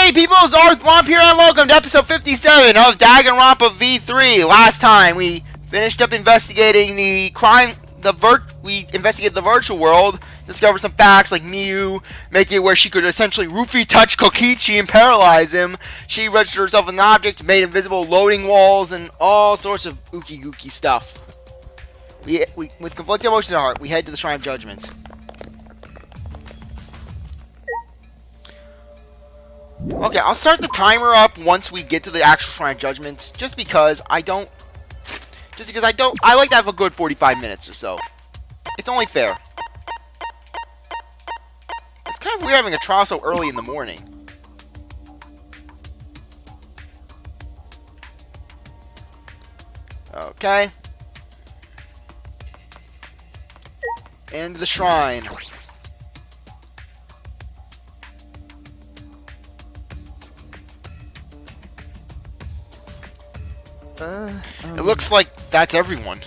Hey people, it's CzarThwomp here and welcome to episode 57 of Danganronpa V3. Last time we finished up investigating the crime, we investigated the virtual world, discovered some facts like Miyu, making it where she could essentially roofie touch Kokichi and paralyze him. She registered herself as an object, made invisible loading walls, and all sorts of ookie gookie stuff. With conflicting emotions at heart, we head to the Shrine of Judgment. Okay, I'll start the timer up once we get to the actual Shrine of Judgment, just because I like to have a good 45 minutes or so. It's only fair. It's kind of weird having a trial so early in the morning. Okay. And the shrine. It looks like that's everyone.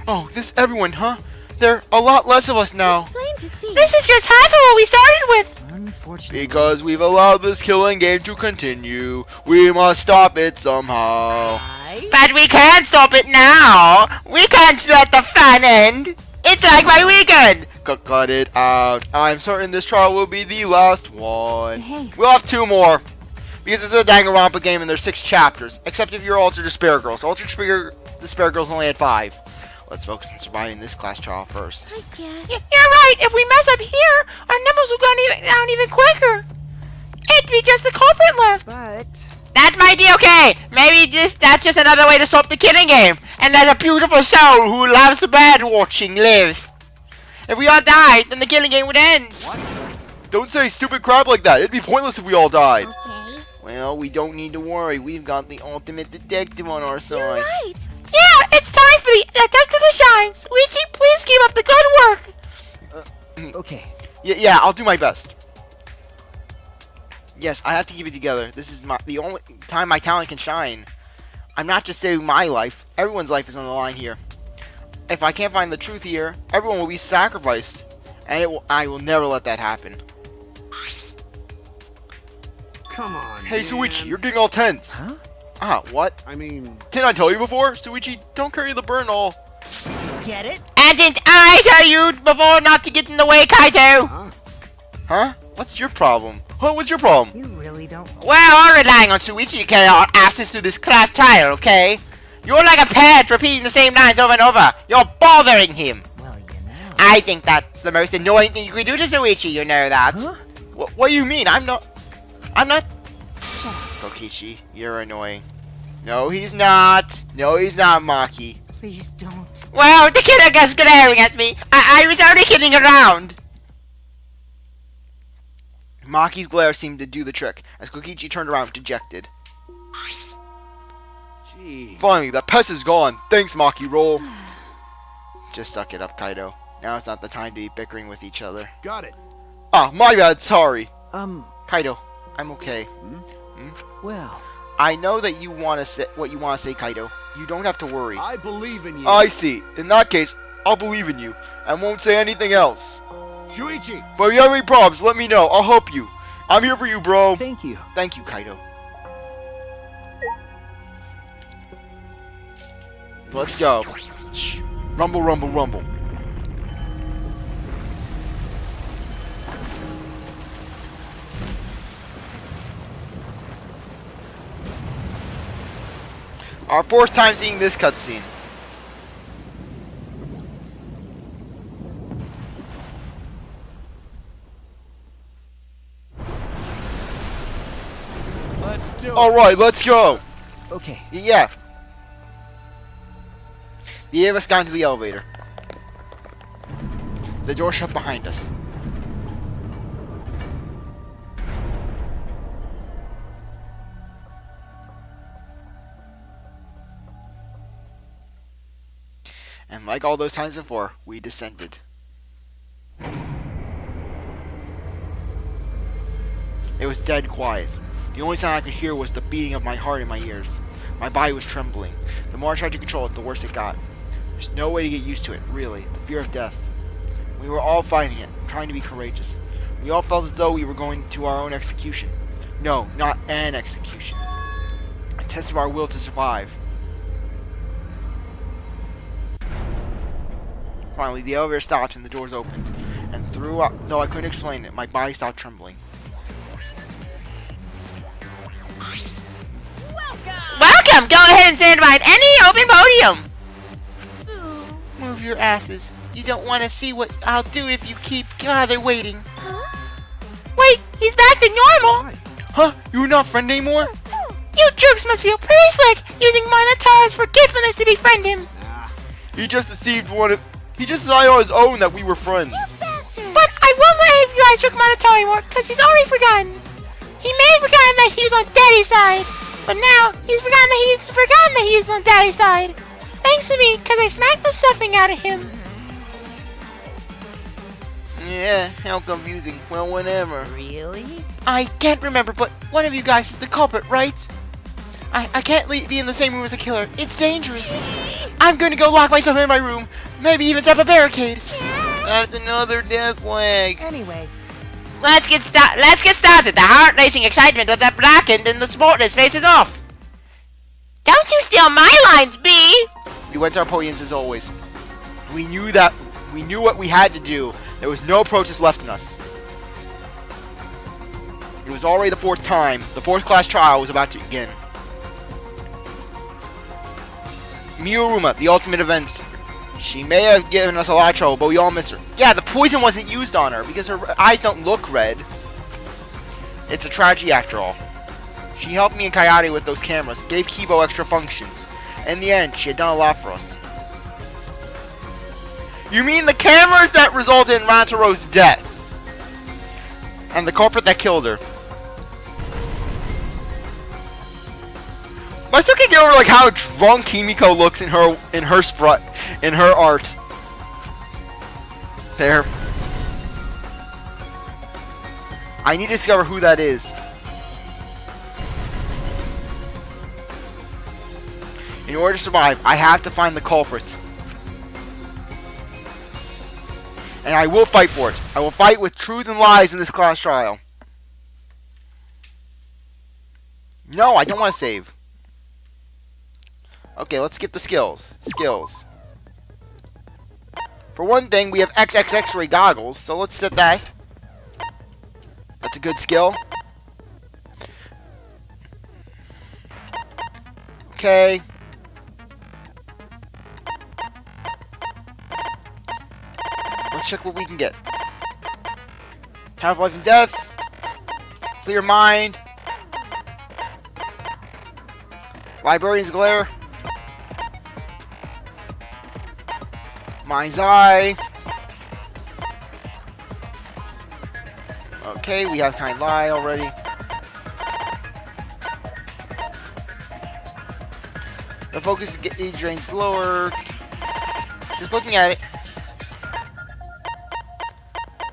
Oh, this everyone, huh? There are a lot less of us now. It's plain to see. This is just half of what we started with. Unfortunately. Because we've allowed this killing game to continue. We must stop it somehow. But we can't stop it now. We can't let the fun end. It's like my weekend. Cut it out. I'm certain this trial will be the last one. Hey. We'll have 2 more. Because it's a Danganronpa game and there's 6 chapters. Except if you're Ultra Despair Girls. Ultra Despair Girls only had 5. Let's focus on surviving this class trial first. I guess. You're right. If we mess up here, our numbers will go down even quicker. It'd be just the culprit left. But That might be okay. Maybe that's just another way to stop the killing game. And there's a beautiful soul who loves bird watching live. If we all died, then the killing game would end. What? Don't say stupid crap like that. It'd be pointless if we all died. okay. Well, we don't need to worry. We've got the ultimate detective on our side. You're right. Yeah, it's time for the detective to shine. Sweetie, please keep up the good work. Okay. Yeah, I'll do my best. Yes, I have to keep it together. This is the only time my talent can shine. I'm not just saving my life. Everyone's life is on the line here. If I can't find the truth here, everyone will be sacrificed. And I will never let that happen. Come on. Hey, man. Suichi, you're getting all tense. Huh? Ah, what? I mean, Didn't I tell you before? Suichi, don't carry the burn all. Get it? And didn't I tell you before not to get in the way, Kaito? huh? Huh? What's your problem? Huh? What's your problem? You really don't. Well, I'm relying on Suichi to carry our asses through this class trial, okay? You're like a pet repeating the same lines over and over. You're bothering him. Well, you know. I think that's the most annoying thing you could do to Suichi, you know that. Huh? What do you mean? I'm not... Kokichi, you're annoying. No, he's not. No, he's not, Maki. Please don't. Well, the killer guy's glaring at me. I was only kidding around. Maki's glare seemed to do the trick, as Kokichi turned around dejected. Gee. Finally, that pest is gone. Thanks, Maki. Roll. Just suck it up, Kaido. Now it's not the time to be bickering with each other. Got it. Ah, my bad. Sorry. Kaido. I'm okay. Well. I know that you want to say what you want to say, Kaido. You don't have to worry. I believe in you. I see. In that case, I'll believe in you and won't say anything else. Shuichi. But if you have any problems, let me know. I'll help you. I'm here for you, bro. Thank you. Thank you, Kaido. Let's go. Rumble, rumble, rumble. Our 4th time seeing this cutscene. Let's do it. Alright, let's go. Okay. Yeah. The 8 of us got into the elevator. The door shut behind us. And like all those times before, we descended. It was dead quiet. The only sound I could hear was the beating of my heart in my ears. My body was trembling. The more I tried to control it, the worse it got. There's no way to get used to it, really. The fear of death. We were all fighting it, trying to be courageous. We all felt as though we were going to our own execution. No, not an execution. A test of our will to survive. Finally, the elevator stopped and the doors opened. And though I couldn't explain it, my body stopped trembling. Welcome! Go ahead and stand behind any open podium! Move your asses. You don't want to see what I'll do if you keep they're waiting. Wait, he's back to normal! Huh? You're not friend anymore? You jerks must feel pretty slick using Monotara's forgetfulness to befriend him. He just decided on his own that we were friends. But I won't let you guys trick Monotara anymore, because he's already forgotten. He may have forgotten that he was on Daddy's side, but now he's forgotten that he's on Daddy's side. Thanks to me, because I smacked the stuffing out of him. Yeah, how confusing. Well, whenever. Really? I can't remember, but one of you guys is the culprit, right? I can't be in the same room as a killer. It's dangerous. I'm going to go lock myself in my room. Maybe even set up a barricade. That's another death flag. Anyway, Let's get started. The heart-racing excitement of that blackened and the sportless faces off. Don't you steal my lines, B! We went to our podiums as always. We knew what we had to do. There was no protest left in us. It was already the fourth time. The fourth class trial was about to begin. Miuruma, the ultimate event. She may have given us a lot of trouble, but we all miss her. Yeah, the poison wasn't used on her because her eyes don't look red. It's a tragedy after all. She helped me and Coyote with those cameras, gave Kibo extra functions. In the end, she had done a lot for us. You mean the cameras that resulted in Rantaro's death? And the culprit that killed her? But I still can't get over like how drunk Kimiko looks in her art. There. I need to discover who that is. In order to survive, I have to find the culprit. And I will fight for it. I will fight with truth and lies in this class trial. No, I don't want to save. Okay, let's get the skills. Skills. For one thing, we have XX ray goggles, so let's set that. That's a good skill. Okay. Let's check what we can get. Have life and death. Clear mind. Librarian's glare. Mind's eye. Okay, we have kind lie already. The focus is drained slower. Just looking at it.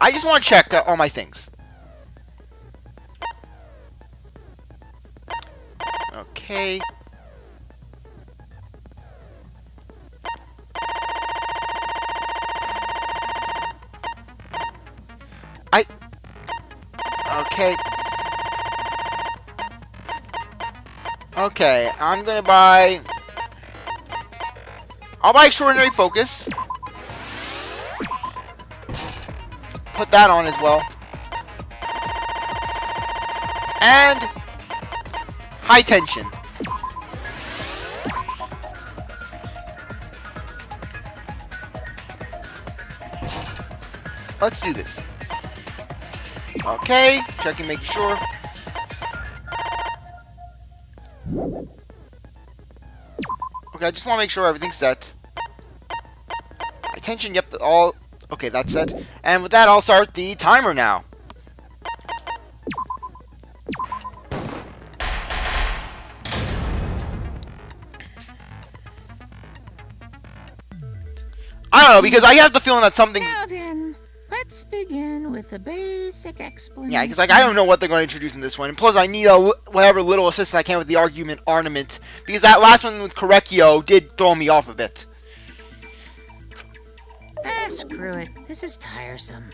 I just want to check all my things. Okay. Okay. Okay, I'm gonna buy... I'll buy Extraordinary Focus. Put that on as well. And... High Tension. Let's do this. Okay, checking, making sure. Okay, I just want to make sure everything's set. Attention, yep, all... Okay, that's set. And with that, I'll start the timer now. I don't know, because I have the feeling that something... now then, let's begin with the basic explanation. Yeah, because like I don't know what they're going to introduce in this one. And plus, I need whatever little assistance I can with the argument ornament. Because that last one with Correcchio did throw me off a bit. Screw it. This is tiresome.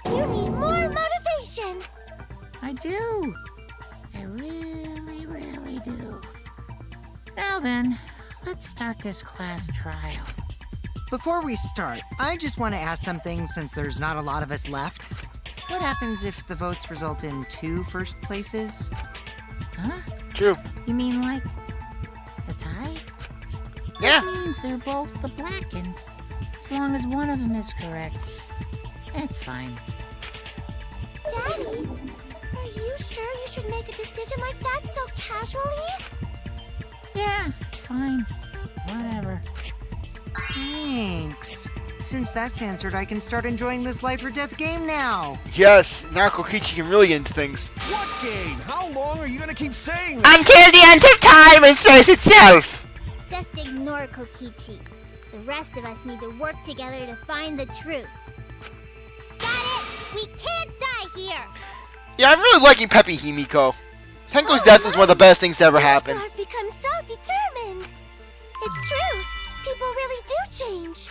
You need more motivation. I do. I really, really do. Now then, let's start this class trial. Before we start, I just want to ask something since there's not a lot of us left. What happens if the votes result in 2 first places? Huh? True. You mean like a tie? Yeah. That means they're both the blackened. As long as one of them is correct. It's fine. Daddy, are you sure you should make a decision like that so casually? Yeah, it's fine. Whatever. Thanks. Since that's answered, I can start enjoying this life or death game now. Yes, now Kokichi can really get into things. What game? How long are you gonna keep saying that? Until the end of time and space itself! Just ignore Kokichi. The rest of us need to work together to find the truth. Got it? We can't die here! Yeah, I'm really liking Peppy Himiko. Tenko's death was one of the best things to ever happen. Has become so determined. It's true. People really do change.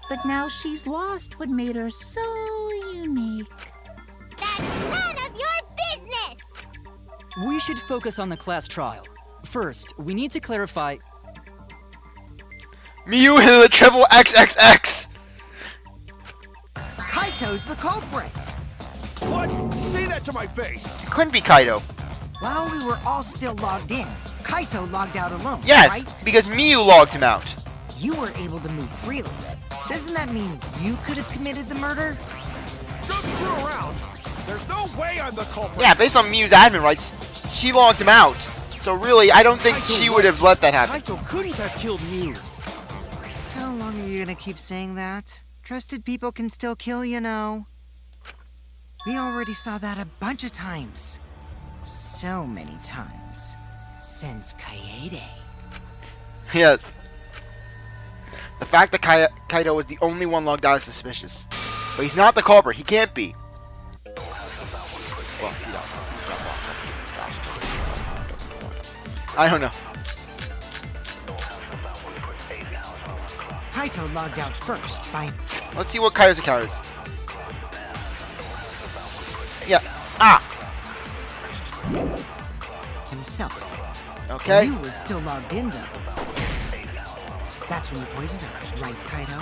But now she's lost what made her so unique. That's none of your business! We should focus on the class trial. First, we need to clarify... Miyu and the triple XXX! Kaito's the culprit. What? Say that to my face! It couldn't be Kaido. While we were all still logged in, Kaito logged out alone, Yes, right? because Miyu logged him out. You were able to move freely. Doesn't that mean you could have committed the murder? Don't screw around! There's no way I'm the culprit! Yeah, based on Miyu's admin rights, she logged him out. So really, I don't think she would have let that happen. Kaito couldn't have killed Mew. How long are you gonna keep saying that? Trusted people can still kill, you know. We already saw that a bunch of times. So many times. Since Kaede. Yes. The fact that Kaido was the only one logged out is suspicious. But he's not the culprit. He can't be. Well, I don't know. Kaito logged out first by... Let's see what Kaido's account is. Yeah. Ah. himself. Okay. You was still logged in, though. That's when you poisoned her, right, Kaido?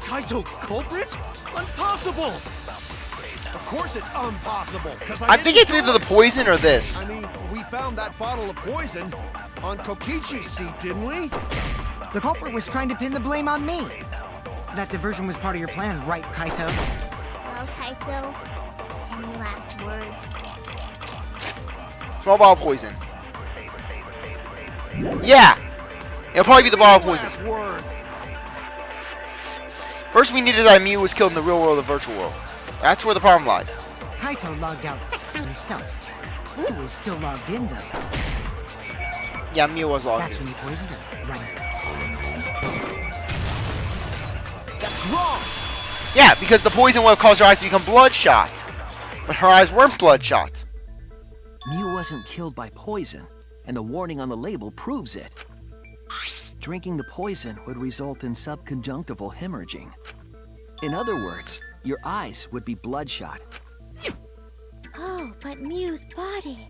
Kaito culprit? Impossible! Of course it's impossible, because I think it's either the poison or this. I mean, we found that bottle of poison on Kokichi's seat, didn't we? The culprit was trying to pin the blame on me. That diversion was part of your plan, right, Kaito? Well, Kaito, any last words? Small bottle of poison. Yeah. It'll probably be the bottle of poison. Last words. First, we needed that Mew was killed in the real world, the virtual world. That's where the problem lies. Kaito logged out himself. He was still logged in, though. Yeah, Mew was logged That's in. when you poisoned her, right? That's wrong! Yeah, because the poison would have caused her eyes to become bloodshot. But her eyes weren't bloodshot. Mew wasn't killed by poison, and the warning on the label proves it. Drinking the poison would result in subconjunctival hemorrhaging. In other words, your eyes would be bloodshot. Oh, but Mew's body.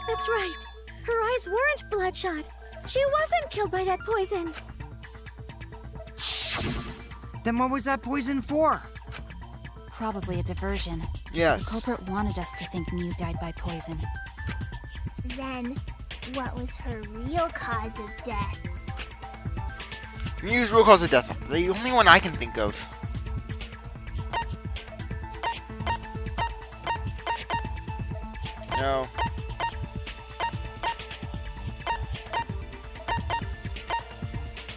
That's right. Her eyes weren't bloodshot. She wasn't killed by that poison. Then what was that poison for? Probably a diversion. Yes. The culprit wanted us to think Mew died by poison. Then, what was her real cause of death? Mew's real cause of death. The only one I can think of. No.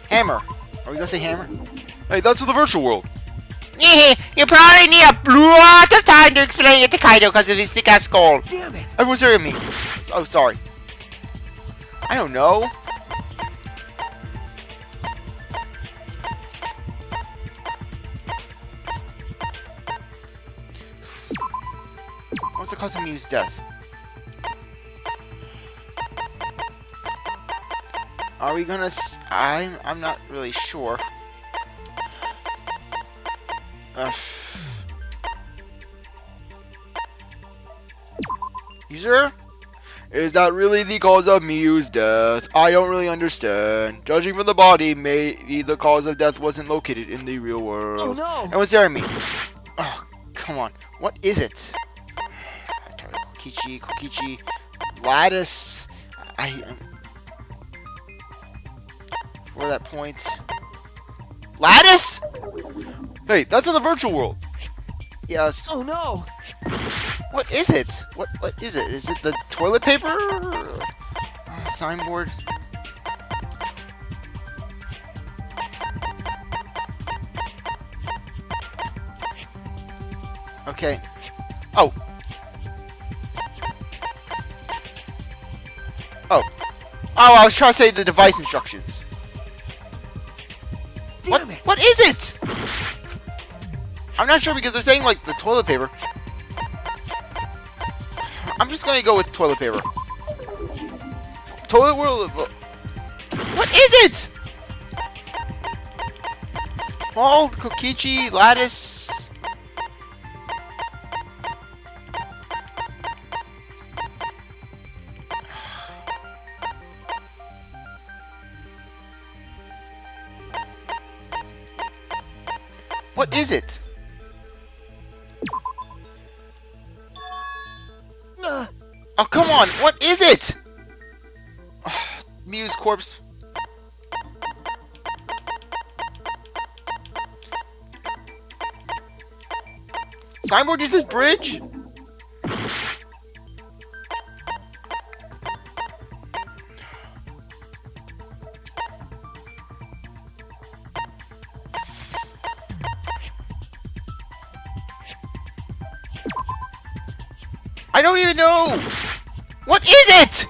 Hammer. Are we gonna say hammer? Hey, that's for the virtual world. You probably need a lot of time to explain it to Kaido because of his thick ass skull. Damn it! Everyone's staring at me. Oh, sorry. I don't know. What's the cause of Mew's death? Are we gonna I'm not really sure. User? Is that really the cause of Mew's death? I don't really understand. Judging from the body, maybe the cause of death wasn't located in the real world. Oh no! And what's staring at me? Oh, come on. What is it? Kokichi, lattice. For that point. Lattice? Hey, that's in the virtual world. Yes. Oh no! What is it? What is it? Is it the toilet paper? Signboard? Okay. Oh. Oh. Oh, I was trying to say the device instructions. What is it? I'm not sure because they're saying like the toilet paper. I'm just gonna go with toilet paper. Toilet world. What is it? Ball, Kokichi, lattice. What is it? Oh, come on! What is it? Mew's corpse. Signboard uses bridge? I don't even know! What is it?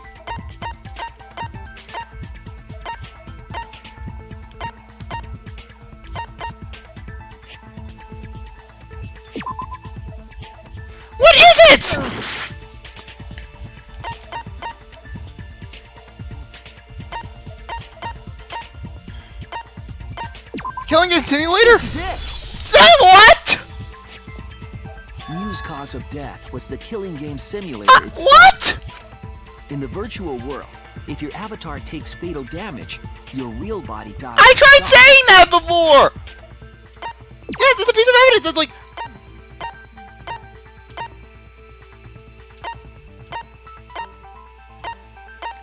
What is it? Killing a simulator? This is it! Say what? Mew's cause of death was the killing game simulator itself. What? In the virtual world, if your avatar takes fatal damage, your real body dies. I tried saying that before! Yes, there's a piece of evidence that's like...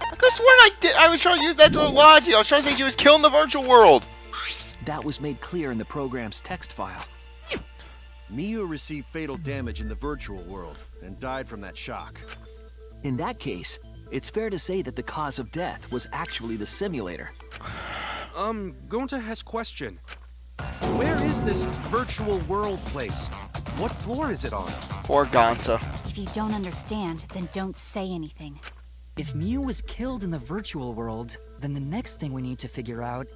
I could have sworn I was trying to use that sort of logic. I was trying to say she was killed in the virtual world. That was made clear in the program's text file. Mew received fatal damage in the virtual world and died from that shock. In that case, it's fair to say that the cause of death was actually the simulator. Gonta has question. Where is this virtual world place? What floor is it on? Poor Gonta. If you don't understand, then don't say anything. If Mew was killed in the virtual world, then the next thing we need to figure out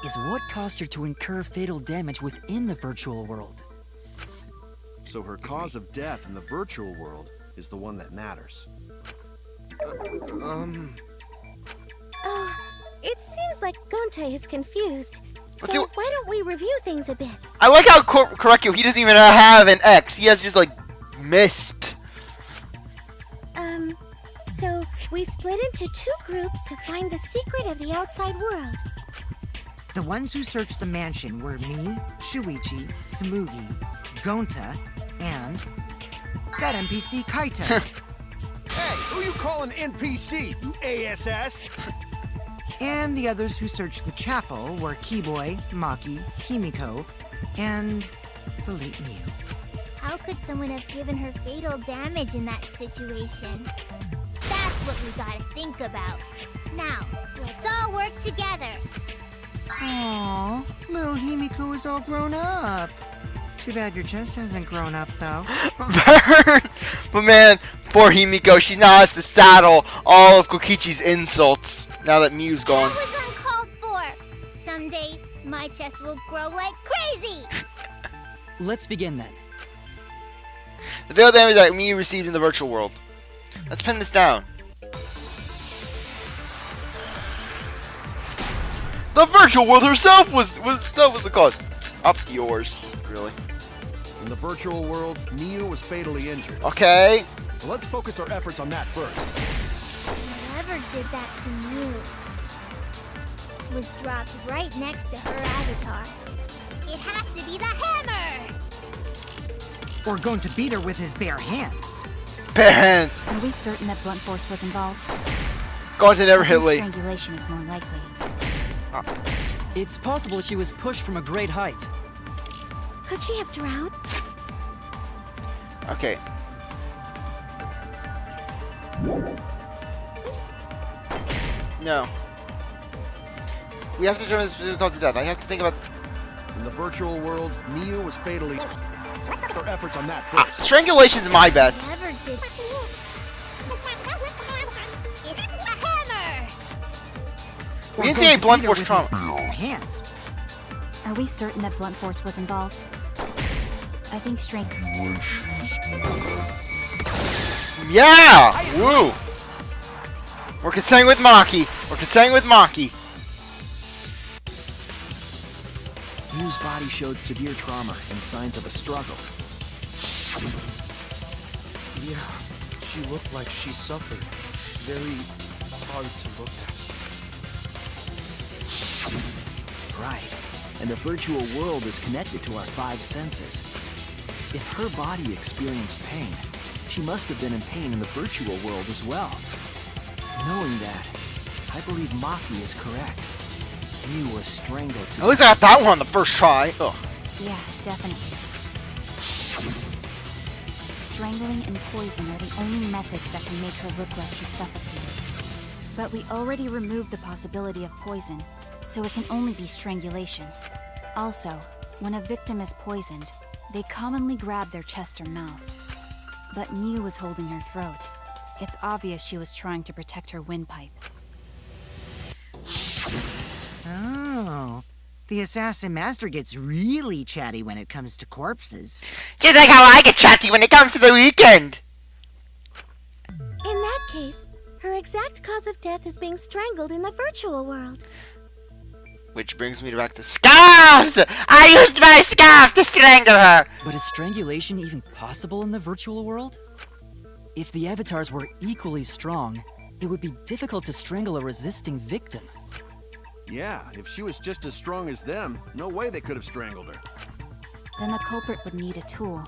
is what caused her to incur fatal damage within the virtual world. So her cause of death in the virtual world is the one that matters. It seems like Gonta is confused. Let's So do- why don't we review things a bit? I like how Correctio, he doesn't even have an X. He has just like mist. So we split into two groups to find the secret of the outside world. The ones who searched the mansion were me, Shuichi, Samugi, Gonta, and that NPC Kaito. Hey, who you calling NPC, you ASS? And the others who searched the chapel were Keyboy, Maki, Himiko, and the late Mew. How could someone have given her fatal damage in that situation? That's what we gotta think about. Now, let's all work together. Aww, little Himiko is all grown up. Too bad your chest hasn't grown up, though. Burn! But man, poor Himiko, she now has to saddle all of Kokichi's insults now that Mew's gone. That was uncalled for. Someday, my chest will grow like crazy. Let's begin then. The fatal damage that Mew received in the virtual world. Let's pin this down. The virtual world herself was the cause. Up yours, really. In the virtual world, Miu was fatally injured. Okay. So let's focus our efforts on that first. Whoever did that to Mew was dropped right next to her avatar. It has to be the hammer! Or going to beat her with his bare hands. Bare hands. Are we certain that blunt force was involved? Going to never I hit think Lee. strangulation is more likely. It's possible she was pushed from a great height. Could she have drowned? Okay. No. We have to determine the specific cause of death. I have to think about... In the virtual world, Miu was fatally injured. So let's focus our efforts on that first. Strangulation's my bets. Whoever did... It's the hammer! We didn't see any blunt force trauma. Hand. Are we certain that blunt force was involved? I think strength. Yeah! Woo! We're consenting with Maki. We're consenting with Maki. Miu's body showed severe trauma and signs of a struggle. Yeah, she looked like she suffered. Very hard to look at. Right. And the virtual world is connected to our 5 senses. If her body experienced pain, she must have been in pain in the virtual world as well. Knowing that, I believe Maki is correct. Miu was strangled to At least I got that one on the first try. Ugh. Yeah, definitely. Strangling and poison are the only methods that can make her look like she suffocated. But we already removed the possibility of poison, so it can only be strangulation. Also, when a victim is poisoned, they commonly grab their chest or mouth. But Miu was holding her throat. It's obvious she was trying to protect her windpipe. Oh. The assassin master gets really chatty when it comes to corpses. Just like how I get chatty when it comes to the weekend. In that case, her exact cause of death is being strangled in the virtual world. Which brings me back to scarves! I used my scarf to strangle her! But is strangulation even possible in the virtual world? If the avatars were equally strong, it would be difficult to strangle a resisting victim. Yeah, if she was just as strong as them, no way they could have strangled her. Then the culprit would need a tool.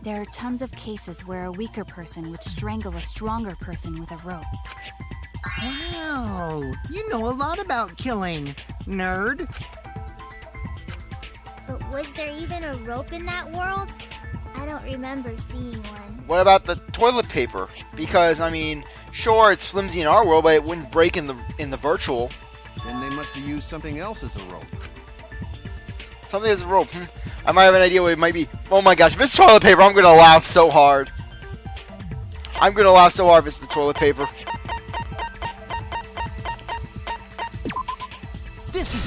There are tons of cases where a weaker person would strangle a stronger person with a rope. Wow, you know a lot about killing, nerd. But was there even a rope in that world? I don't remember seeing one. What about the toilet paper? Because, I mean, sure, it's flimsy in our world, but it wouldn't break in the virtual. Then they must have used something else as a rope. Something as a rope. I might have an idea what it might be. Oh my gosh, if it's toilet paper, I'm gonna laugh so hard. I'm gonna laugh so hard if it's the toilet paper. This is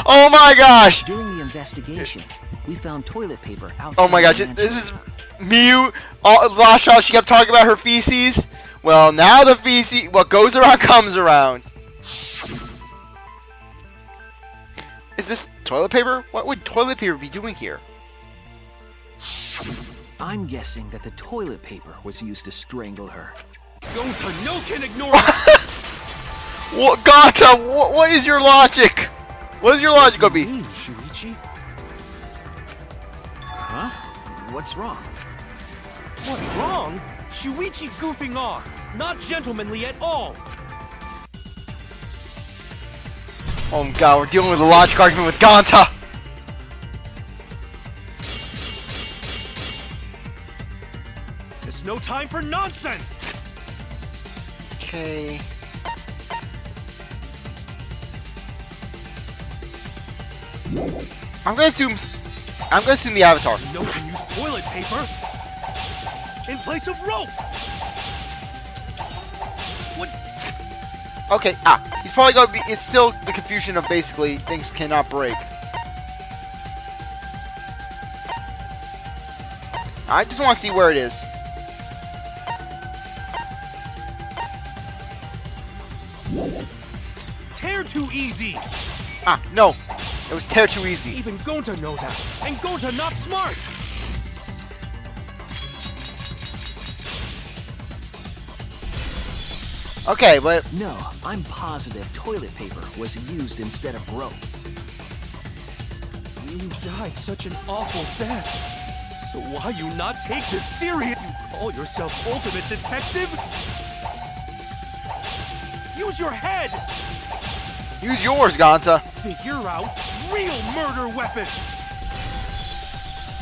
Oh my gosh! During the investigation, we found toilet paper outside. Oh my gosh, the this is Miu. Last shot, she kept talking about her feces. Well, now the feces, what goes around comes around. Is this toilet paper? What would toilet paper be doing here? I'm guessing that the toilet paper was used to strangle her. Gonta, no can ignore What, Gata, what is your logic? What is your logic gonna be? Shuichi? Huh? What's wrong? What, wrong? Shuichi goofing off. Not gentlemanly at all. Oh god, we're dealing with a logic argument with Ganta. It's no time for nonsense. Okay. I'm gonna assume the Avatar. No one can use toilet paper in place of rope. What? Okay, he's probably gonna be. It's still the confusion of basically things cannot break. I just want to see where it is. too easy! Ah, no. It was tear too easy. Even Gonta know that, and Gonta not smart! Okay, but No, I'm positive toilet paper was used instead of rope. You died such an awful death. So why you not take this serious? You call yourself ultimate detective? Use your head! use yours, Gonta. Figure out real murder weapon!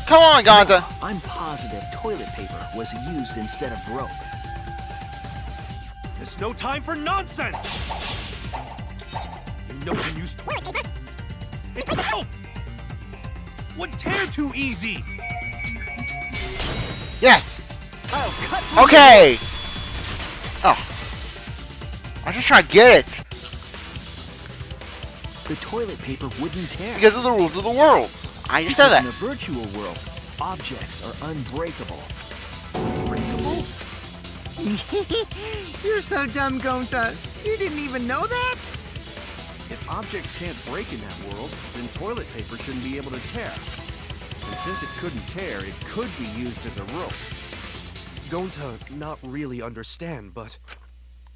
Come on, Gonta. I'm positive toilet paper was used instead of rope. There's no time for nonsense! You know you use help! Would tear too easy! Yes. I'll cut through Okay. Oh. I'm just trying to get it. The toilet paper wouldn't tear. Because of the rules of the world. I just said Because in that. the virtual world, objects are unbreakable. Unbreakable? You're so dumb, Gonta. You didn't even know that? If objects can't break in that world, then toilet paper shouldn't be able to tear. And since it couldn't tear, it could be used as a rope. Gonta not really understand, but...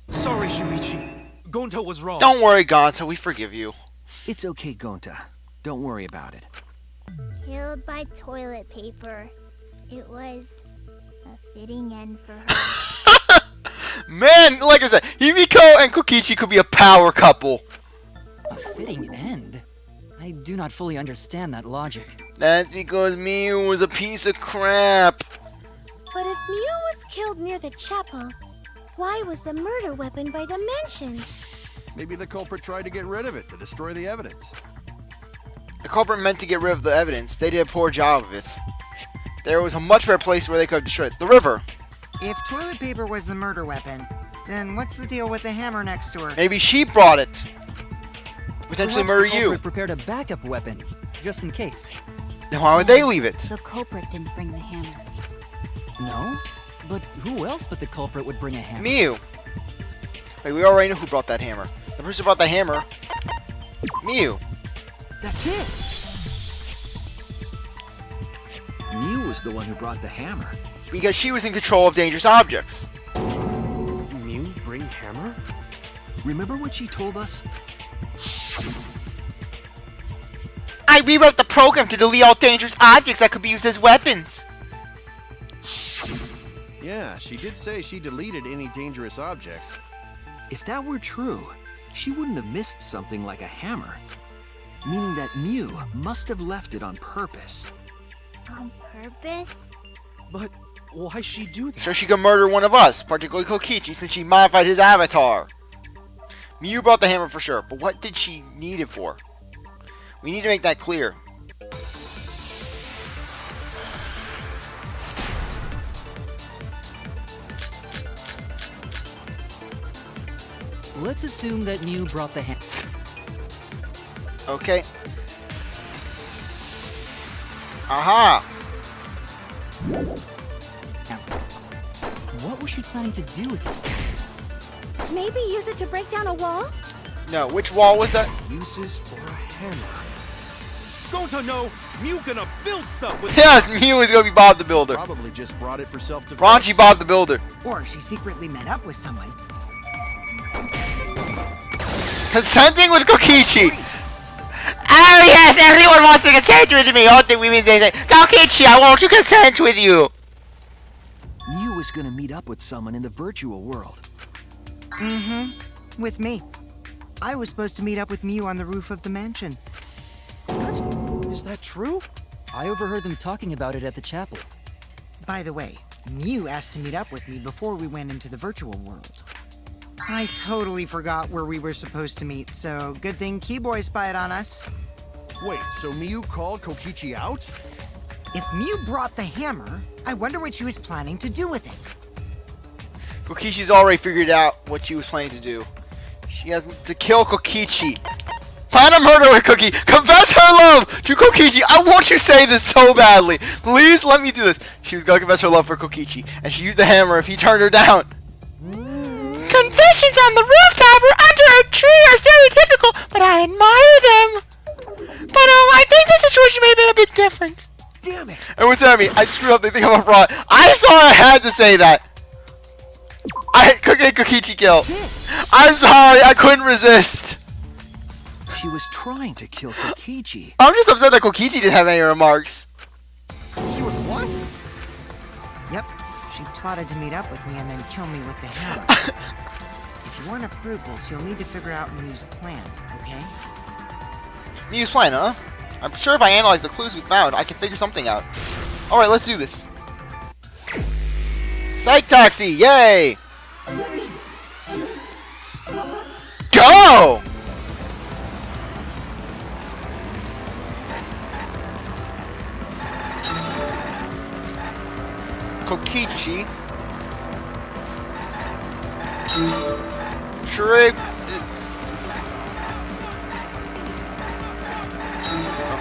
Sorry, Shuichi. Gonta was wrong. Don't worry, Gonta. We forgive you. It's okay, Gonta. Don't worry about it. Killed by toilet paper. It was a fitting end for her. Man, like I said, Himiko and Kokichi could be a power couple. A fitting end? I do not fully understand that logic. That's because Miu was a piece of crap. But if Mew was killed near the chapel, why was the murder weapon by the mansion? Maybe the culprit tried to get rid of it to destroy the evidence. The culprit meant to get rid of the evidence. They did a poor job of it. There was a much better place where they could have destroyed it. The river. If toilet paper was the murder weapon, then what's the deal with the hammer next to her? Maybe she brought it. Potentially Perhaps murder the you. culprit prepared a backup weapon, just in case. Then why would they leave it? The culprit didn't bring the hammer. No? But who else but the culprit would bring a hammer? Miu. Wait, we already know who brought that hammer. The person who brought the hammer. Miu. That's it. Mew was the one who brought the hammer. Because she was in control of dangerous objects. Mew bring hammer? Remember what she told us? I rewrote the program to delete all dangerous objects that could be used as weapons. Yeah, she did say she deleted any dangerous objects. If that were true, she wouldn't have missed something like a hammer. Meaning that Mew must have left it on purpose. On purpose? But why she do that? So she could murder one of us, particularly Kokichi, since she modified his avatar. Miu brought the hammer for sure, but what did she need it for? We need to make that clear. Let's assume that Mew brought the hammer. Okay. Aha! What was she planning to do with it? Maybe use it to break down a wall? No, which wall was that? Uses for a hammer. Gonta no! Mew gonna build stuff with Yes, Miu is gonna be Bob the Builder. Probably just brought it for self-defense. Raunchy Bob the Builder. Or she secretly met up with someone. Consenting with Kokichi! Oh yes, everyone wants to consent with me! All the women say, Kokichi, I want to consent with you! Mew was gonna meet up with someone in the virtual world. Mm-hmm. With me. I was supposed to meet up with Mew on the roof of the mansion. What? Is that true? I overheard them talking about it at the chapel. By the way, Mew asked to meet up with me before we went into the virtual world. I totally forgot where we were supposed to meet, so good thing Keyboy spied on us. Wait, so Miu called Kokichi out? If Mew brought the hammer, I wonder what she was planning to do with it. Kokichi's already figured out what she was planning to do. She has to kill Kokichi. Plan a murder with Koki. Confess her love to Kokichi. I want you to say this so badly. Please let me do this. She was gonna confess her love for Kokichi, and she used the hammer if he turned her down. Confessions on the rooftop or under a are true or stereotypical, but I admire them. But I think the situation may have been a bit different. Damn it! And what's that mean? I screwed up. They think I'm a fraud. I'm sorry. I had to say that. I get Kokichi kill. I'm sorry. I couldn't resist. She was trying to kill Kokichi. I'm just upset that Kokichi didn't have any remarks. She was what? Yep, she plotted to meet up with me and then kill me with the hammer. If you want to prove this, you'll need to figure out Miu's plan, okay? Miu's plan, huh? I'm sure if I analyze the clues we found, I can figure something out. Alright, let's do this. Psych Taxi! Yay! Go! Kokichi. Trick.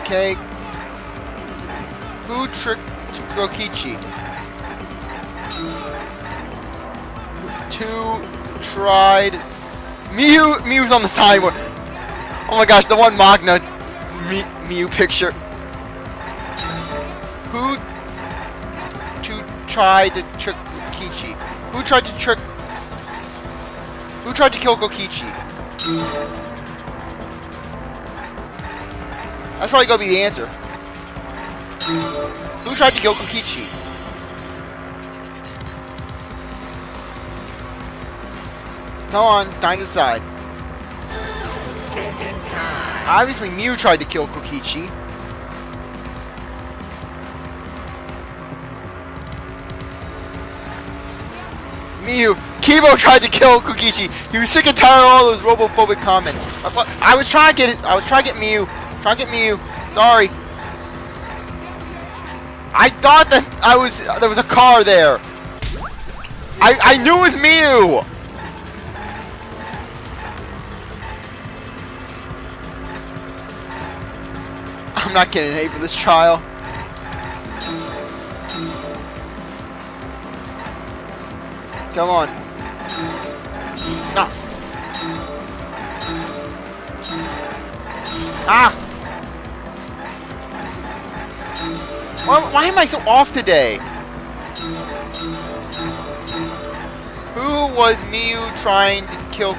Okay. Who tricked Kokichi? Two tried. Miu's on the sideboard. Oh my gosh, the one Magna Miu picture. Who tried to trick Kokichi? Who tried to kill Kokichi? That's probably gonna be the answer. Who tried to kill Kokichi? Come on, time to decide. Obviously, Miu tried to kill Kokichi. Miu, Kibo tried to kill Kokichi. He was sick and tired of all those robophobic comments. I was trying to get it. I was trying to get Miu. Sorry. I thought that there was a car there. I knew it was Miu. I'm not getting an A for this trial. Come on. No. Ah! Why am I so off today? Who was Miu trying to kill?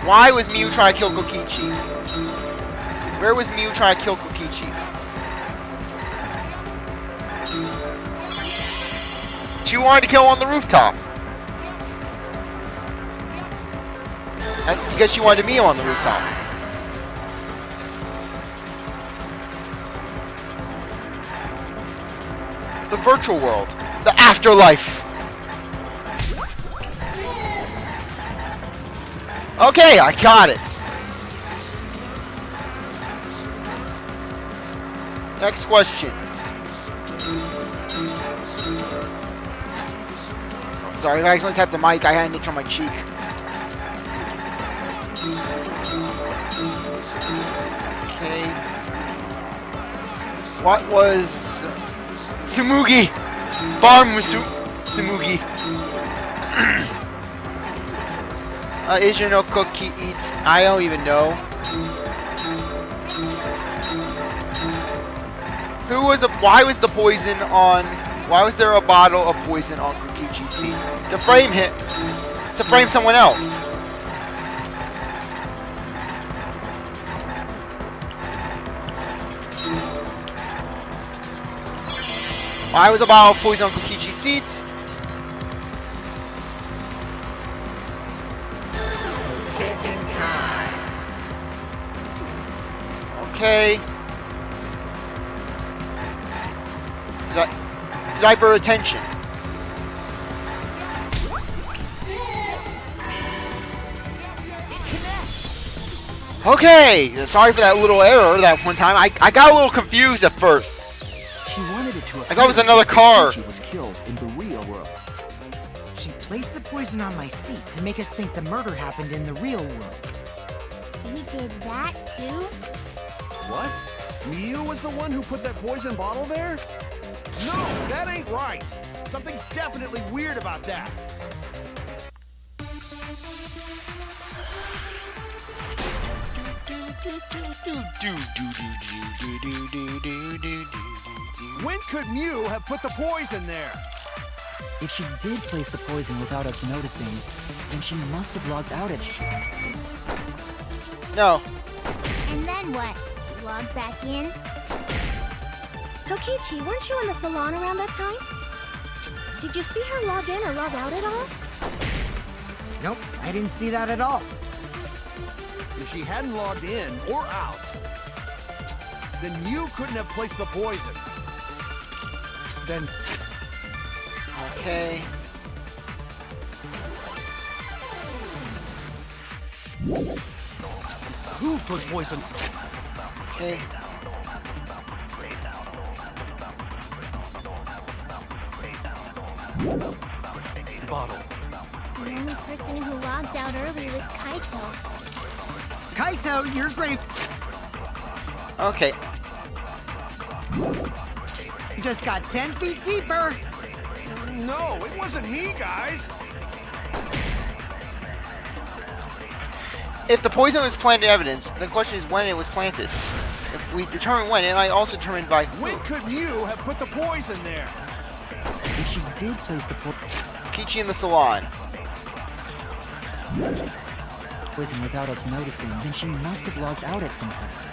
Why was Miu trying to kill Kokichi? Where was Miu trying to kill Kokichi? She wanted to kill him on the rooftop. I guess she wanted to meet him on the rooftop. The virtual world. The afterlife. Okay, I got it. Next question. Sorry, if I accidentally tapped the mic, I had an itch on my cheek. Okay. What was Tsumugi? Tsumugi. Asian no cookie eat. I don't even know. Why was the poison on? Why was there a bottle of poison on Kokichi's seat? To frame him. To frame someone else. Why was a bottle of poison on Kokichi's seat? Okay. Did I divert attention? Okay, sorry for that little error that one time. I got a little confused at first. She wanted it to I thought it was another car. She was killed in the real world. She placed the poison on my seat to make us think the murder happened in the real world. She did that too? What? Miu was the one who put that poison bottle there? No, that ain't right. Something's definitely weird about that. When could Mew have put the poison there? If she did place the poison without us noticing, then she must have logged out at... No. And then what? Log back in? Kokichi, weren't you in the salon around that time? Did you see her log in or log out at all? Nope, I didn't see that at all. If she hadn't logged in or out, then Mew couldn't have placed the poison. Then Okay. who put poison? Okay. Bottle. The only person who logged out early was Kaito. Kaito, you're great. Okay. You just got 10 feet deeper. No, it wasn't me, guys. If the poison was planted evidence, the question is when it was planted. If we determine when, it might also determine by When could Mew have put the poison there? If she did place the Kokichi in the salon. poison without us noticing, then she must have logged out at some point.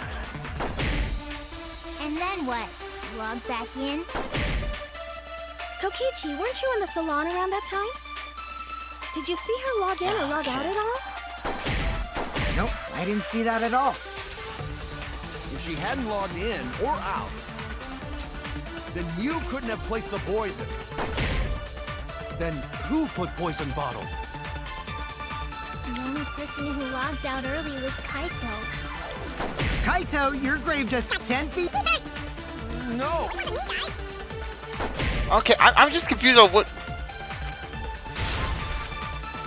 And then what? Log back in? Kokichi, weren't you in the salon around that time? Did you see her log in or log out at all? Nope, I didn't see that at all. If she hadn't logged in or out, then Mew couldn't have placed the poison. Then who put poison bottle? The only person who logged out early was Kaito. Kaito, your grave just 10 feet. No. Okay, I'm just confused on what.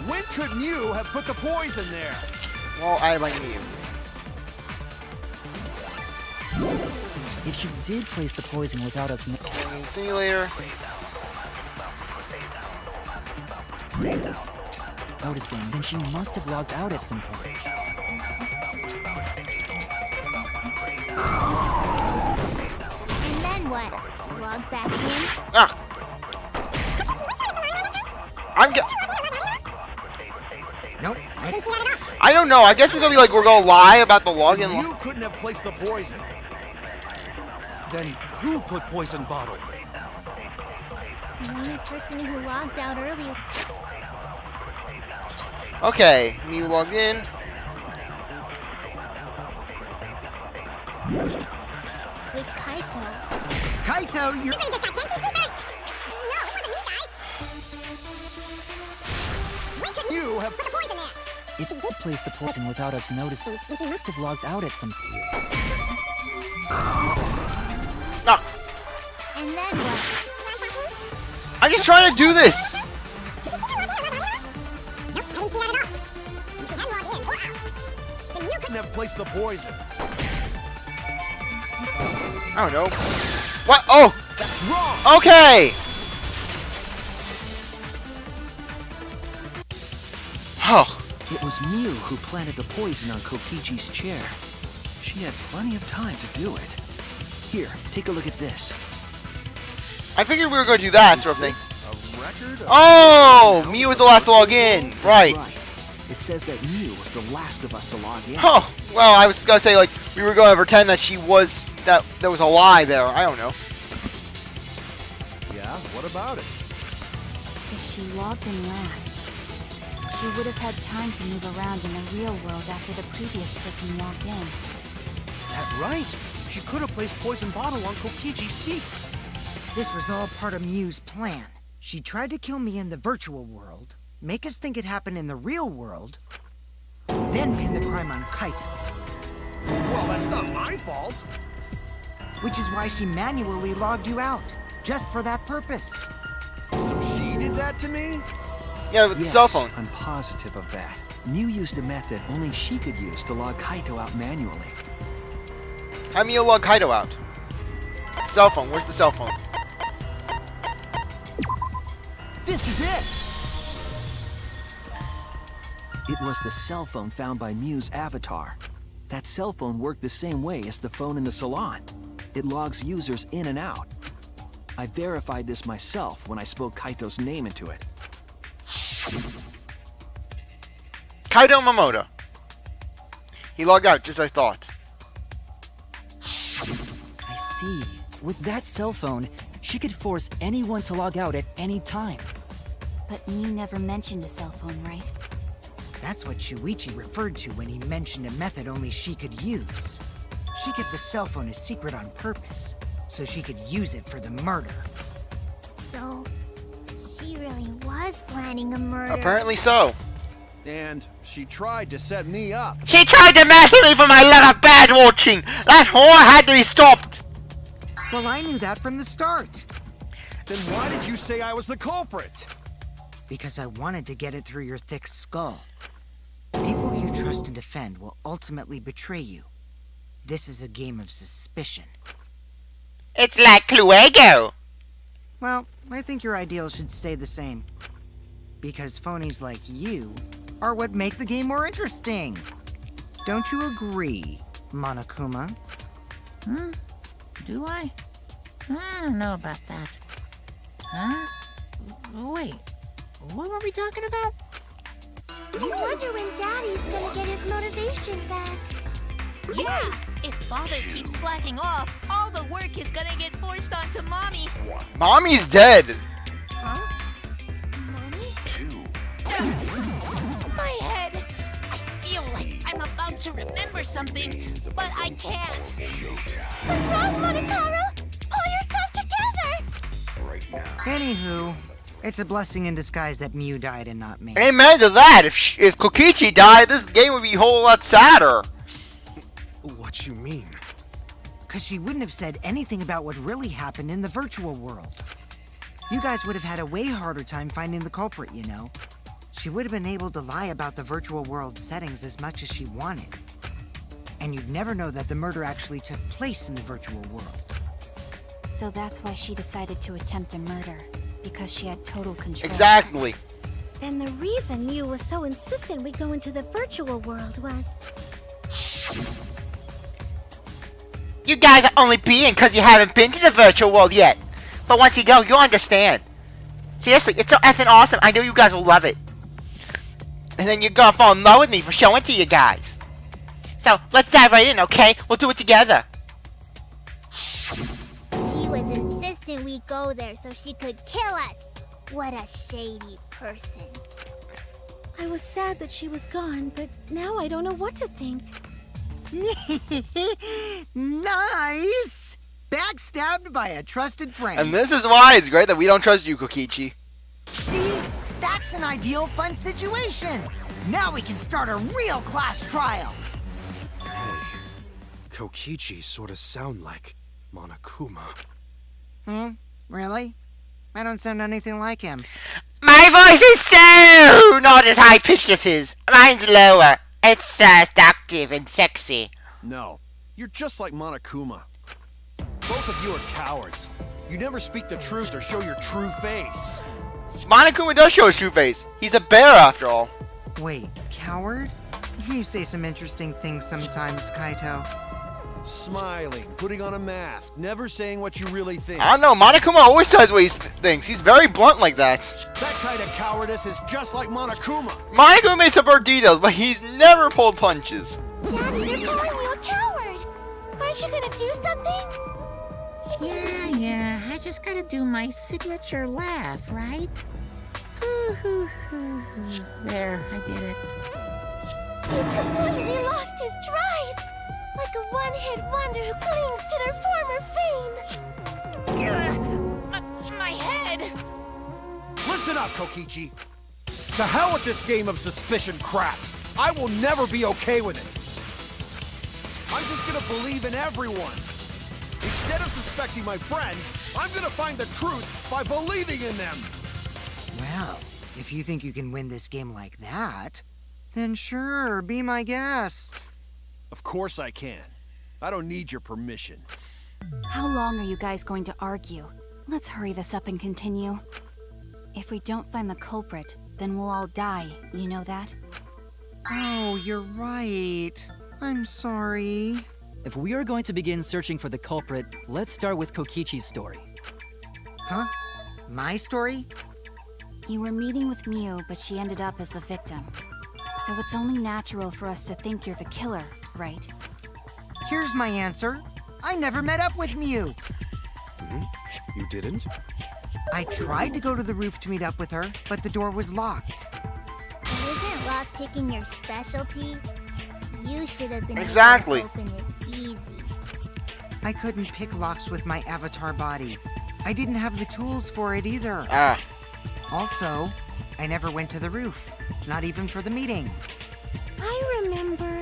When could Mew have put the poison there? Well, I might need you. If she did place the poison without us Simulator. noticing, then she must have logged out at some point. And then what? Log back in? Ah. Nope, I don't know. I guess it's gonna be like we're gonna lie about the login. Mew couldn't have placed the poison. Then who put poison bottle? The only person who logged out early Okay, Mew logged in. was Kaito. Kaito, you're... You have If she did place the poison without us noticing, then she must have logged out at some point. Ah, And then what? I'm just trying to do this. couldn't have placed the poison. I don't know. What? Oh! That's wrong! Okay! Oh. It was Mew who planted the poison on Kokichi's chair. She had plenty of time to do it. Here, take a look at this. I figured we were going to do that sort of thing. A record of Oh! Mew was the last to log in. Right. It says that Mew was the last of us to log in. Oh, well, I was gonna say like we were going to pretend that she was that there was a lie there. I don't know. Yeah, what about it? If she logged in last, she would have had time to move around in the real world after the previous person logged in. That's right. She could have placed poison bottle on Kokichi's seat. This was all part of Mew's plan. She tried to kill me in the virtual world, make us think it happened in the real world, then pin the crime on Kaito. Well, that's not my fault. Which is why she manually logged you out, just for that purpose. So she did that to me? Yeah, with the cell phone. I'm positive of that. Mew used a method only she could use to log Kaito out manually. How Mew log Kaito out? Cell phone. Where's the cell phone? This is it! It was the cell phone found by Mew's avatar. That cell phone worked the same way as the phone in the salon. It logs users in and out. I verified this myself when I spoke Kaito's name into it. Kaito Momoda. He logged out, just as I thought. I see. With that cell phone, she could force anyone to log out at any time. But Mew never mentioned a cell phone, right? That's what Shuichi referred to when he mentioned a method only she could use. She kept the cell phone a secret on purpose, so she could use it for the murder. So, she really was planning a murder. Apparently so. And she tried to set me up. She tried to master me for my love of bad watching. That whore had to be stopped. Well, I knew that from the start. Then why did you say I was the culprit? Because I wanted to get it through your thick skull. People you trust and defend will ultimately betray you. This is a game of suspicion. It's like Cluedo. Well, I think your ideals should stay the same. Because phonies like you are what make the game more interesting. Don't you agree, Monokuma? Do I? I don't know about that. Huh? Wait, what were we talking about? I wonder when Daddy's gonna get his motivation back. Yeah, if Father keeps slacking off, all the work is gonna get forced onto Mommy. Mommy's dead. Huh? Mommy? My head! I feel like I'm about to remember something, but I can't. What's wrong, Monotaro? Pull yourself together! Anywho, it's a blessing in disguise that Mew died and not me. Amen to that. If Kokichi died, this game would be a whole lot sadder. What you mean? Because she wouldn't have said anything about what really happened in the virtual world. You guys would have had a way harder time finding the culprit, you know. She would have been able to lie about the virtual world settings as much as she wanted. And you'd never know that the murder actually took place in the virtual world. So that's why she decided to attempt a murder. Because she had total control. Exactly. And the reason Mew was so insistent we go into the virtual world was... You guys are only being because you haven't been to the virtual world yet. But once you go, you'll understand. Seriously, it's so effing awesome. I know you guys will love it. And then you're gonna fall in love with me for showing to you guys. So, let's dive right in, okay? We'll do it together. She was insistent we go there so she could kill us. What a shady person. I was sad that she was gone, but now I don't know what to think. Nice! Backstabbed by a trusted friend. And this is why it's great that we don't trust you, Kokichi. See? That's an ideal fun situation. Now we can start a real class trial. Hey, Kokichi sort of sound like Monokuma. Really? I don't sound anything like him. My voice is so not as high pitched as his. Mine's lower. It's seductive and sexy. No, you're just like Monokuma. Both of you are cowards. You never speak the truth or show your true face. Monokuma does show his true face. He's a bear after all. Wait, coward? You say some interesting things sometimes, Kaito. Smiling, putting on a mask, never saying what you really think. I don't know, Monokuma always says what he thinks. He's very blunt like that. That kind of cowardice is just like Monokuma. Monokuma may subvert details, but he's never pulled punches. Daddy, they're calling you a coward! Aren't you gonna do something? Yeah, I just gotta do my signature laugh, right? There, I did it. He's completely lost his drive! Like a one-hit wonder who clings to their former fame. My head! Listen up, Kokichi. To hell with this game of suspicion crap. I will never be okay with it. I'm just gonna believe in everyone. Instead of suspecting my friends, I'm gonna find the truth by believing in them. Well, if you think you can win this game like that, then sure, be my guest. Of course I can. I don't need your permission. How long are you guys going to argue? Let's hurry this up and continue. If we don't find the culprit, then we'll all die, you know that? Oh, you're right. I'm sorry. If we are going to begin searching for the culprit, let's start with Kokichi's story. Huh? My story? You were meeting with Miu, but she ended up as the victim. So it's only natural for us to think you're the killer, right? Here's my answer. I never met up with Miu. You didn't? I tried to go to the roof to meet up with her, but the door was locked. Isn't lockpicking your specialty? You should have been Exactly. able to open it easy. I couldn't pick locks with my avatar body. I didn't have the tools for it either. Ah. Also, I never went to the roof. Not even for the meeting. I remember.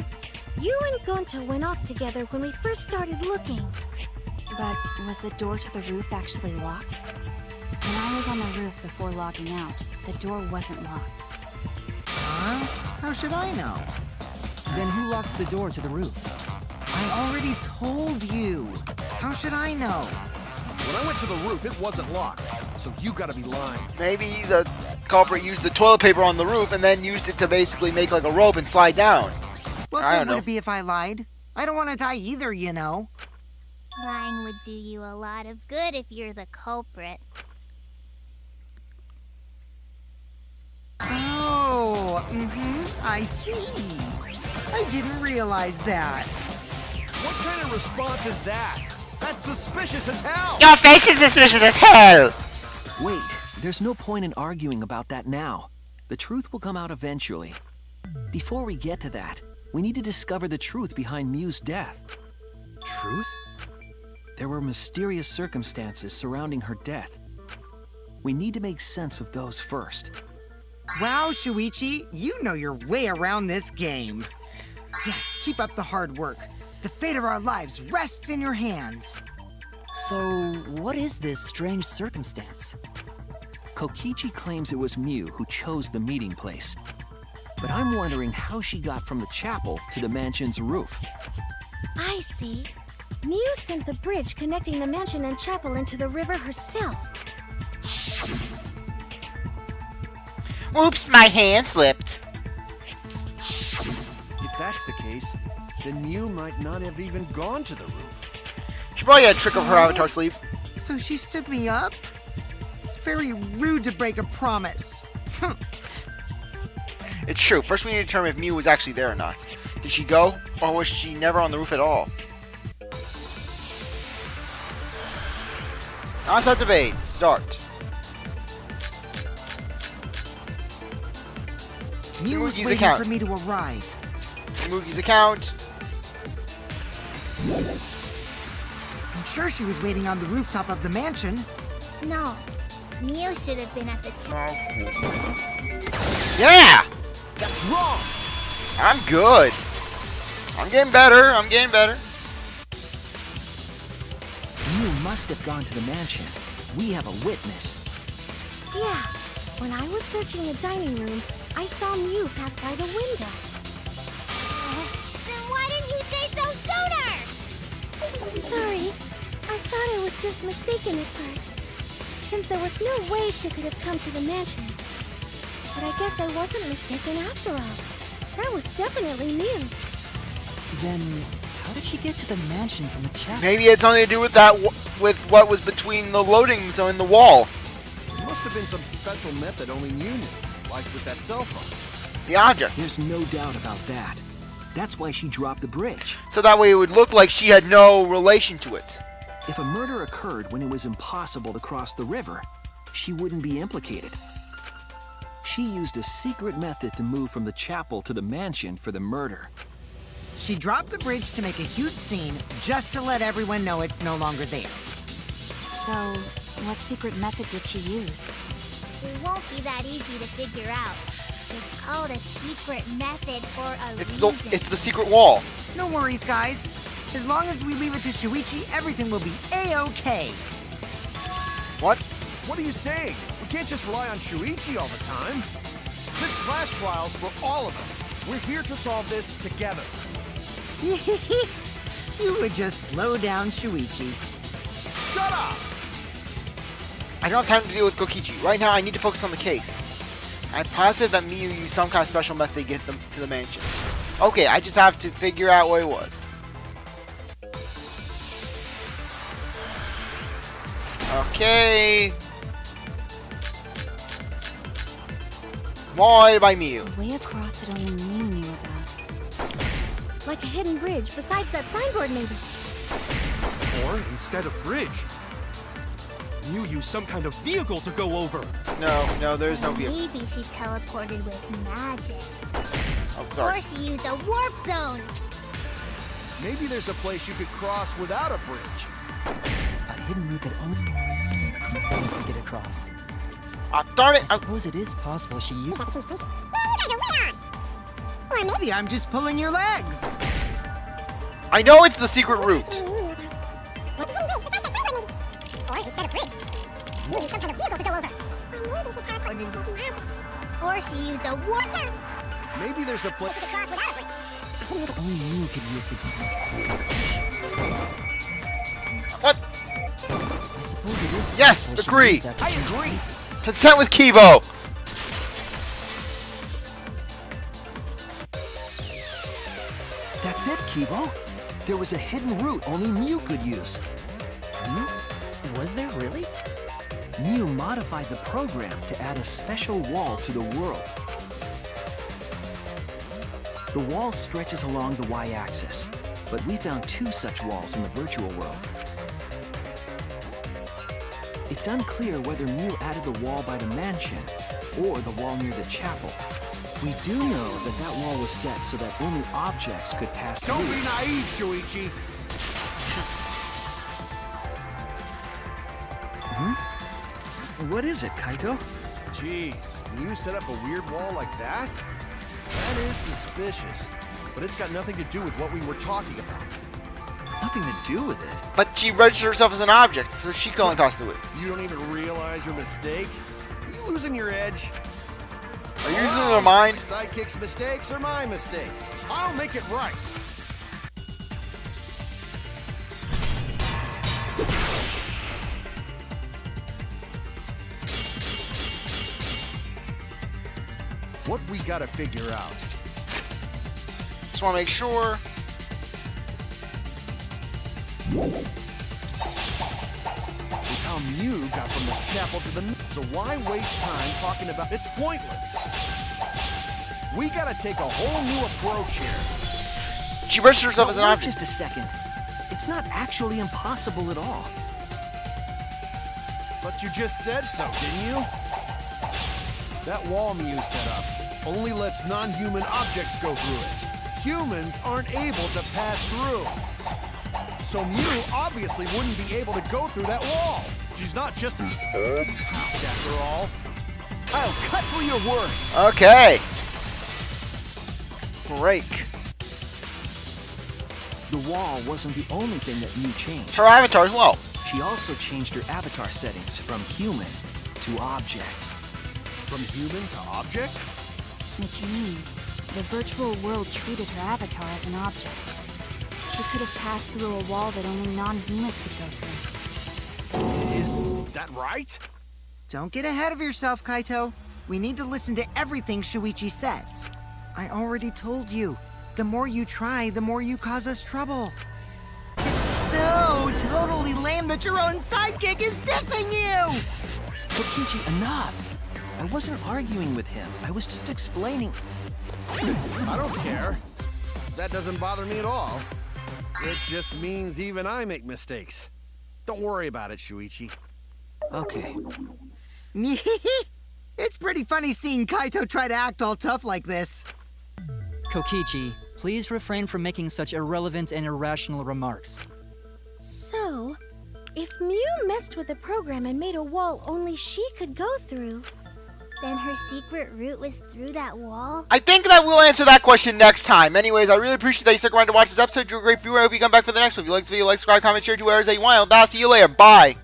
You and Gonta went off together when we first started looking. But was the door to the roof actually locked? When I was on the roof before logging out, the door wasn't locked. Huh? How should I know? Then who locks the door to the roof? I already told you. How should I know? When I went to the roof, it wasn't locked. So you gotta be lying. Maybe the culprit used the toilet paper on the roof and then used it to basically make like a rope and slide down. What I good don't know. would it be if I lied? I don't want to die either, you know. Lying would do you a lot of good if you're the culprit. Oh, I see. I didn't realize that. What kind of response is that? That's suspicious as hell! Your face is suspicious as hell! Wait, there's no point in arguing about that now. The truth will come out eventually. Before we get to that, we need to discover the truth behind Miu's death. Truth? There were mysterious circumstances surrounding her death. We need to make sense of those first. Wow, Shuichi, you know your way around this game. Yes, keep up the hard work. The fate of our lives rests in your hands. So, what is this strange circumstance? Kokichi claims it was Miu who chose the meeting place. But I'm wondering how she got from the chapel to the mansion's roof. I see. Miu sent the bridge connecting the mansion and chapel into the river herself. Oops, my hand slipped. If that's the case, then Miu might not have even gone to the roof. She probably had a trick up her avatar sleeve. So she stood me up? It's very rude to break a promise. It's true. First we need to determine if Miu was actually there or not. Did she go, or was she never on the roof at all? On-site debate. Start. Miu was Mugi's waiting account. for me to arrive. Mugi's account. I'm sure she was waiting on the rooftop of the mansion. No, Miu should have been at the top. Yeah! That's wrong! I'm good. I'm getting better. I'm getting better. Miu must have gone to the mansion. We have a witness. Yeah, when I was searching the dining room, I saw Miu pass by the window. Then why didn't you say so sooner? Sorry, I thought I was just mistaken at first, since there was no way she could have come to the mansion. But I guess I wasn't mistaken after all. That was definitely Miu. Then, how did she get to the mansion from the chapel? Maybe it had something to do with that, with what was between the loading zone and the wall. There must have been some special method only Miu knew, like with that cell phone. The object. There's no doubt about that. That's why she dropped the bridge. So that way it would look like she had no relation to it. If a murder occurred when it was impossible to cross the river, she wouldn't be implicated. She used a secret method to move from the chapel to the mansion for the murder. She dropped the bridge to make a huge scene, just to let everyone know it's no longer there. So, what secret method did she use? It won't be that easy to figure out. It's called a secret method for a reason. It's the secret wall. No worries, guys. As long as we leave it to Shuichi, everything will be A-OK. What? What are you saying? We can't just rely on Shuichi all the time. This class trial's for all of us. We're here to solve this together. You would just slow down Shuichi. Shut up! I don't have time to deal with Kokichi. Right now I need to focus on the case. I'm positive that Miu used some kind of special method to get them to the mansion. Okay, I just have to figure out what it was. Okay. Why by Mew? The way across it only Mew knew about. Like a hidden bridge besides that signboard, maybe. Or, instead of bridge, Mew used some kind of vehicle to go over. No, there's no vehicle. Maybe she teleported with magic. Oh, Or sorry. she used a warp zone. Maybe there's a place you could cross without a bridge. A hidden route that only Mew used to get across. Ah, darn it! I suppose it is possible she used. Or maybe I'm just pulling your legs. I know it's the secret route. Or she used a warp zone. Maybe there's a place. Only Mew could use to. What? I suppose it is. Yes, possible she agree. used that to I change agree. places. Consent with Kibo. That's it, Kibo. There was a hidden route only Mew could use. Was there really? Mew modified the program to add a special wall to the world. The wall stretches along the y-axis, but we found 2 such walls in the virtual world. It's unclear whether Mew added the wall by the mansion or the wall near the chapel. We do know that that wall was set so that only objects could pass through. Don't be naive, Shuichi. What is it, Kaito? Jeez, can you set up a weird wall like that? That is suspicious. But it's got nothing to do with what we were talking about. Nothing to do with it. But she registered herself as an object, so she can only pass through it. You don't even realize your mistake? Are you losing your edge? Are you using her mind? Sidekick's mistakes are my mistakes. I'll make it right. What we gotta figure out. Just want to make sure. Is how Mew got from the chapel to the... So why waste time talking about... It's pointless. We gotta take a whole new approach here. She registered herself as an Wait object. just a second. It's not actually impossible at all. But you just said so, didn't you? That wall Mew set up only lets non-human objects go through it. Humans aren't able to pass through. So Mew obviously wouldn't be able to go through that wall. She's not just a... After all, I'll cut through your words. Okay. Break. The wall wasn't the only thing that Mew changed. Her avatar as well. She also changed her avatar settings from human to object. From human to object? Which means the virtual world treated her avatar as an object. She could have passed through a wall that only non-humans could go through. Is that right? Don't get ahead of yourself, Kaito. We need to listen to everything Shuichi says. I already told you. The more you try, the more you cause us trouble. It's so totally lame that your own sidekick is dissing you! Kokichi, enough! I wasn't arguing with him. I was just explaining. I don't care. That doesn't bother me at all. It just means even I make mistakes. Don't worry about it, Shuichi. Okay. It's pretty funny seeing Kaito try to act all tough like this. Kokichi, please refrain from making such irrelevant and irrational remarks. So, if Mew messed with the program and made a wall only she could go through, Then her secret route was through that wall? I think that we'll answer that question next time. Anyways, I really appreciate that you stuck around to watch this episode. You're a great viewer. I hope you come back for the next one. If you like this video, like, subscribe, comment, share, do whatever that you want. I'll see you later. Bye.